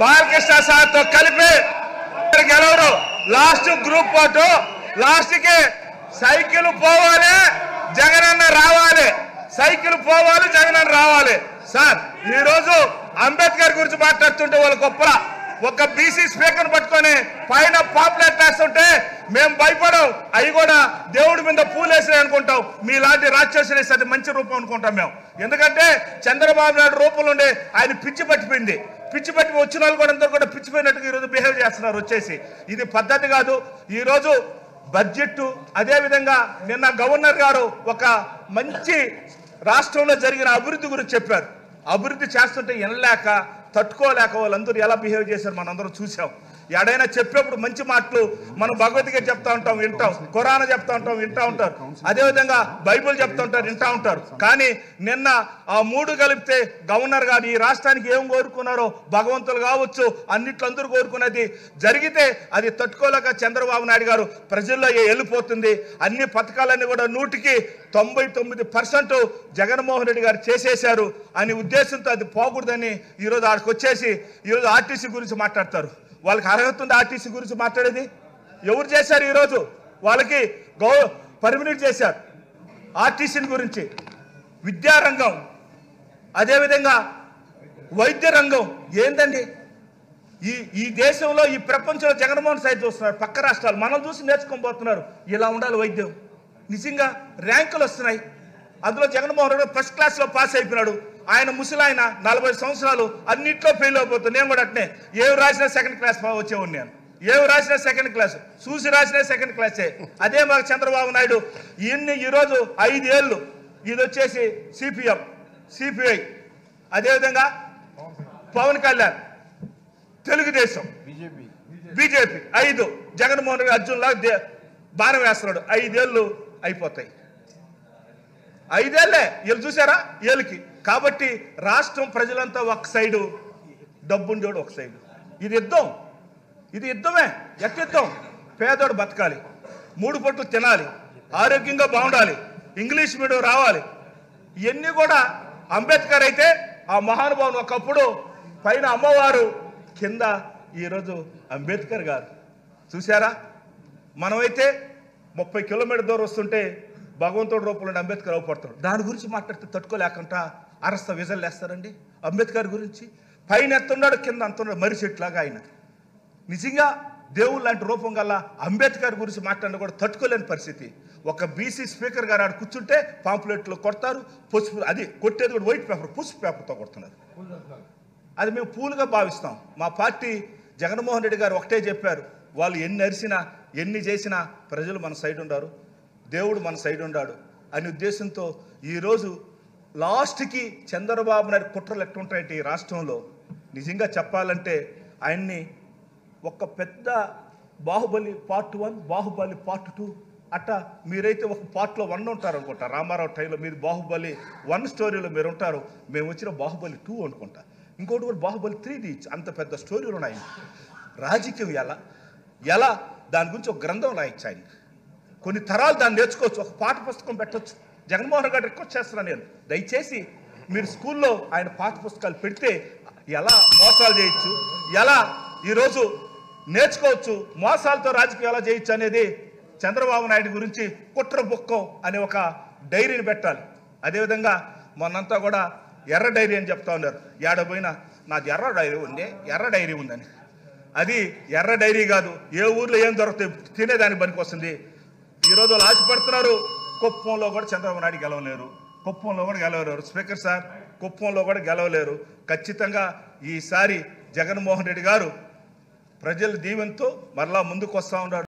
Balakrishna sir తో కలిపి గెలవరు. Last group photo last కి సైకిల్ పోవాలి జగనన్న రావాలి, సైకిల్ పోవాలి జగనన్న రావాలి. సార్ ఈ రోజు అంబేద్కర్ గురించి మాట్లాడుతుంటే వాళ్ళ గొప్ప ఒక బీసీ స్పీకర్ పట్టుకొని పైన పాపులర్ వేస్తుంటే మేము భయపడం, అవి కూడా దేవుడి మీద పూలేసి అనుకుంటాం. మీలాంటి రాక్షసులు అది మంచి రూపం అనుకుంటాం మేము. ఎందుకంటే చంద్రబాబు నాయుడు రూపంలో ఉండే ఆయన పిచ్చి పట్టిపోయింది. పిచ్చి పట్టి వచ్చిన వాళ్ళు కూడా అందరూ కూడా పిచ్చిపోయినట్టుగా ఈరోజు బిహేవ్ చేస్తున్నారు వచ్చేసి. ఇది పద్ధతి కాదు. ఈరోజు బడ్జెట్ అదేవిధంగా నిన్న గవర్నర్ గారు ఒక మంచి రాష్ట్రంలో జరిగిన అభివృద్ధి గురించి చెప్పారు. అభివృద్ధి చేస్తుంటే ఎనలేక తట్టుకోలేక వాళ్ళందరూ ఎలా బిహేవ్ చేశారు మనందరం చూసాం. ఎడైనా చెప్పేప్పుడు మంచి మాటలు మనం భగవద్గీత చెప్తా ఉంటాం వింటాం, ఖురాన్ చెప్తా ఉంటాం వింటా ఉంటారు, అదేవిధంగా బైబిల్ చెప్తా ఉంటారు వింటా ఉంటారు. కానీ నిన్న ఆ మూడు కలిపితే గవర్నర్ గారు ఈ రాష్ట్రానికి ఏం కోరుకున్నారో భగవంతులు కావచ్చు అన్నిట్లో అందరూ కోరుకున్నది జరిగితే అది తట్టుకోలేక చంద్రబాబు నాయుడు గారు ప్రజల్లో వెళ్ళిపోతుంది. అన్ని పథకాలన్నీ కూడా 100కి 99% జగన్మోహన్ రెడ్డి గారు చేసేశారు అనే ఉద్దేశంతో అది పోకూడదని ఈరోజు ఆడికి వచ్చేసి ఈరోజు ఆర్టీసీ గురించి మాట్లాడతారు. వాళ్ళకి అర్హత ఉంది ఆర్టీసీ గురించి మాట్లాడేది? ఎవరు చేశారు? ఈరోజు వాళ్ళకి పర్మినెంట్ చేశారు ఆర్టీసీ గురించి. విద్యారంగం అదేవిధంగా వైద్య రంగం ఏందండి? ఈ దేశంలో ఈ ప్రపంచంలో జగన్మోహన్ సైడ్ చూస్తున్నారు, పక్క రాష్ట్రాలు మనం చూసి నేర్చుకోబోతున్నారు. ఇలా ఉండాలి వైద్యం. నిజంగా ర్యాంకులు వస్తున్నాయి. అందులో జగన్మోహన్ రెడ్డి ఫస్ట్ క్లాస్లో పాస్ అయిపోయినాడు. ఆయన ముసలాయన 40 సంవత్సరాలు అన్నింటిలో ఫెయిల్ అయిపోతుంది. నేను కూడా అట్నే ఏవి రాసినా సెకండ్ క్లాస్ వచ్చేవాడిని. నేను ఏవి రాసినా సెకండ్ క్లాస్, చూసి రాసినా సెకండ్ క్లాసే. అదే మాకు చంద్రబాబు నాయుడు ఈరోజు 5 ఏళ్ళు ఇది వచ్చేసి సిపిఎం సిపిఐ అదేవిధంగా పవన్ కళ్యాణ్ తెలుగుదేశం బీజేపీ 5 జగన్మోహన్ రెడ్డి అర్జున్ లాగా బాణం వేస్తున్నాడు. 5 ఏళ్ళు అయిపోతాయి. 5 ఏళ్ళే వీళ్ళు చూసారా వీళ్ళకి. కాబట్టి రాష్ట్రం ప్రజలంతా ఒక సైడు, డబ్బుండేవాడు ఒక సైడు. ఇది యుద్ధం, ఇది యుద్ధమే. యుద్ధం. పేదోడు బతకాలి, 3 పూటలు తినాలి, ఆరోగ్యంగా బాగుండాలి, ఇంగ్లీష్ మీడియం రావాలి. ఇవన్నీ కూడా అంబేద్కర్ అయితే ఆ మహానుభావుని ఒకప్పుడు పైన అమ్మవారు కింద ఈరోజు అంబేద్కర్ గారు చూసారా. మనమైతే 30 కిలోమీటర్ దూరం వస్తుంటే భగవంతుడి రూపంలో అంబేద్కర్ అవపడతారు. దాని గురించి మాట్లాడితే తట్టుకోలేకుండా అరస్త విజలు వేస్తారండి. అంబేద్కర్ గురించి పైన ఎత్తున్నాడు కింద అంతున్నాడు మర్రి చెట్లాగా ఆయన. నిజంగా దేవుడు లాంటి రూపం గల అంబేద్కర్ గురించి మాట్లాడినా కూడా తట్టుకోలేని పరిస్థితి. ఒక బీసీ స్పీకర్ గారు ఆడు కూర్చుంటే పాంప్లెట్లు కొడతారు, పసుపు అది కొట్టేది కూడా వైట్ పేపర్ పసుపు పేపర్తో కొడుతున్నారు. అది మేము పూలుగా భావిస్తాం. మా పార్టీ జగన్మోహన్ రెడ్డి గారు ఒకటే చెప్పారు, వాళ్ళు ఎన్ని అరిసినా ఎన్ని చేసినా ప్రజలు మన సైడ్ ఉండారు, దేవుడు మన సైడ్ ఉండాడు అనే ఉద్దేశంతో ఈరోజు లాస్ట్కి చంద్రబాబు నాయుడు కుట్రలు ఎట్టుంటాయంటే ఈ రాష్ట్రంలో నిజంగా చెప్పాలంటే ఆయన్ని ఒక పెద్ద బాహుబలి పార్ట్ 1 బాహుబలి పార్ట్ 2 అట్టా మీరైతే ఒక పార్ట్లో 1 ఉంటారు అనుకుంటా. రామారావు టైంలో మీరు బాహుబలి 1 స్టోరీలో మీరు ఉంటారు, మేము వచ్చిన బాహుబలి 2 అనుకుంటా. ఇంకోటి కూడా బాహుబలి 3 అంత పెద్ద స్టోరీలు ఉన్నాయి. రాజకీయం ఎలా దాని గురించి ఒక గ్రంథం రాయొచ్చు. ఆయన కొన్ని తరాలు దాన్ని నేర్చుకోవచ్చు, ఒక పాఠ పుస్తకం పెట్టవచ్చు. జగన్మోహన్ గారు రిక్వెస్ట్ చేస్తున్నాను నేను, దయచేసి మీరు స్కూల్లో ఆయన పాఠ పుస్తకాలు పెడితే ఎలా మోసాలు చేయొచ్చు, ఎలా ఈరోజు నేర్చుకోవచ్చు, మోసాలతో రాజకీయం ఎలా చేయొచ్చు అనేది చంద్రబాబు నాయుడు గురించి కుట్ర బుక్కం అనే ఒక డైరీని పెట్టాలి. అదేవిధంగా మొన్నంతా కూడా ఎర్ర డైరీ అని చెప్తా ఉన్నారు. ఏడపోయినా నాది ఎర్ర డైరీ ఉందని. అది ఎర్ర డైరీ కాదు, ఏ ఊర్లో ఏం దొరుకుతాయి తినేదానికి పనికి వస్తుంది. ఈరోజు వాళ్ళు ఆశపడుతున్నారు కుప్పంలో కూడా చంద్రబాబు నాయుడు గెలవలేరు, కుప్పంలో కూడా గెలవలేరు. స్పీకర్ సార్ కుప్పంలో కూడా గెలవలేరు. ఖచ్చితంగా ఈసారి జగన్మోహన్ రెడ్డి గారు ప్రజల దీవెనతో మరలా ముందుకు వస్తూ ఉన్నాడు.